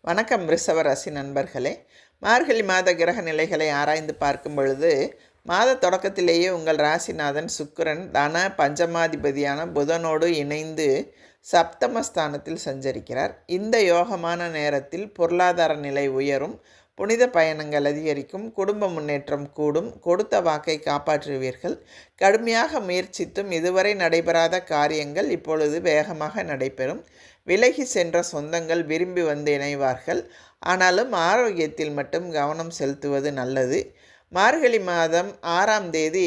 வணக்கம் ரிஷபராசி நண்பர்களே. மார்கழி மாத கிரக நிலைகளை ஆராய்ந்து பார்க்கும் பொழுது மாத தொடக்கத்திலேயே உங்கள் ராசிநாதன் சுக்கிரன் தன பஞ்சமாதிபதியான புதனோடு இணைந்து சப்தமஸ்தானத்தில் சஞ்சரிக்கிறார். இந்த யோகமான நேரத்தில் பொருளாதார நிலை உயரும், புனித பயணங்கள் அதிகரிக்கும், குடும்ப முன்னேற்றம் கூடும், கொடுத்த வாக்கை காப்பாற்றுவீர்கள். கடுமையாக முயற்சித்தும் இதுவரை நடைபெறாத காரியங்கள் இப்பொழுது வேகமாக நடைபெறும். விலகி சென்ற சொந்தங்கள் விரும்பி வந்து இணைவார்கள். ஆனாலும் ஆரோக்கியத்தில் மட்டும் கவனம் செலுத்துவது நல்லது. மார்கழி மாதம் 6ஆம் தேதி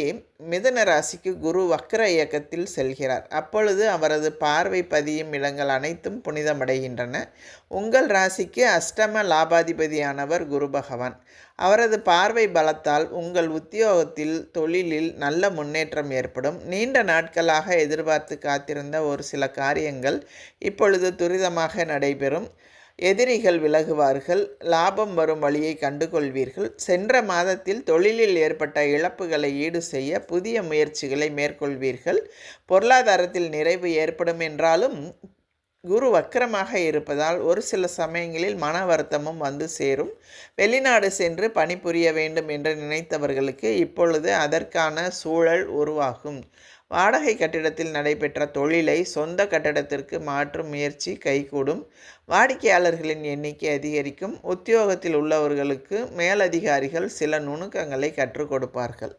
மிதுன ராசிக்கு குரு வக்ர இயக்கத்தில் செல்கிறார். அப்பொழுது அவரது பார்வை பதியும் இடங்கள் அனைத்தும் புனிதமடைகின்றன. உங்கள் ராசிக்கு அஷ்டம லாபாதிபதியானவர் குரு பகவான். அவரது பார்வை பலத்தால் உங்கள் உத்தியோகத்தில் தொழிலில் நல்ல முன்னேற்றம் ஏற்படும். நீண்ட நாட்களாக எதிர்பார்த்து காத்திருந்த ஒரு சில காரியங்கள் இப்பொழுது துரிதமாக நடைபெறும். எதிரிகள் விலகுவார்கள். லாபம் வரும் வழியை கண்டுகொள்வீர்கள். சென்ற மாதத்தில் தொழிலில் ஏற்பட்ட இழப்புகளை ஈடு செய்ய புதிய முயற்சிகளை மேற்கொள்வீர்கள். பொருளாதாரத்தில் நிறைவு ஏற்படும் என்றாலும் குரு வக்கரமாக இருப்பதால் ஒரு சில சமயங்களில் மன வருத்தமும் வந்து சேரும். வெளிநாடு சென்று பணிபுரிய வேண்டும் என்று நினைத்தவர்களுக்கு இப்பொழுது அதற்கான சூழல் உருவாகும். வாடகை கட்டிடத்தில் நடைபெற்ற தொழிலை சொந்த கட்டடத்திற்கு மாற்றும் முயற்சி கைகூடும். வாடிக்கையாளர்களின் எண்ணிக்கை அதிகரிக்கும். உத்தியோகத்தில் உள்ளவர்களுக்கு மேலதிகாரிகள் சில நுணுக்கங்களை கற்றுக் கொடுப்பார்கள்.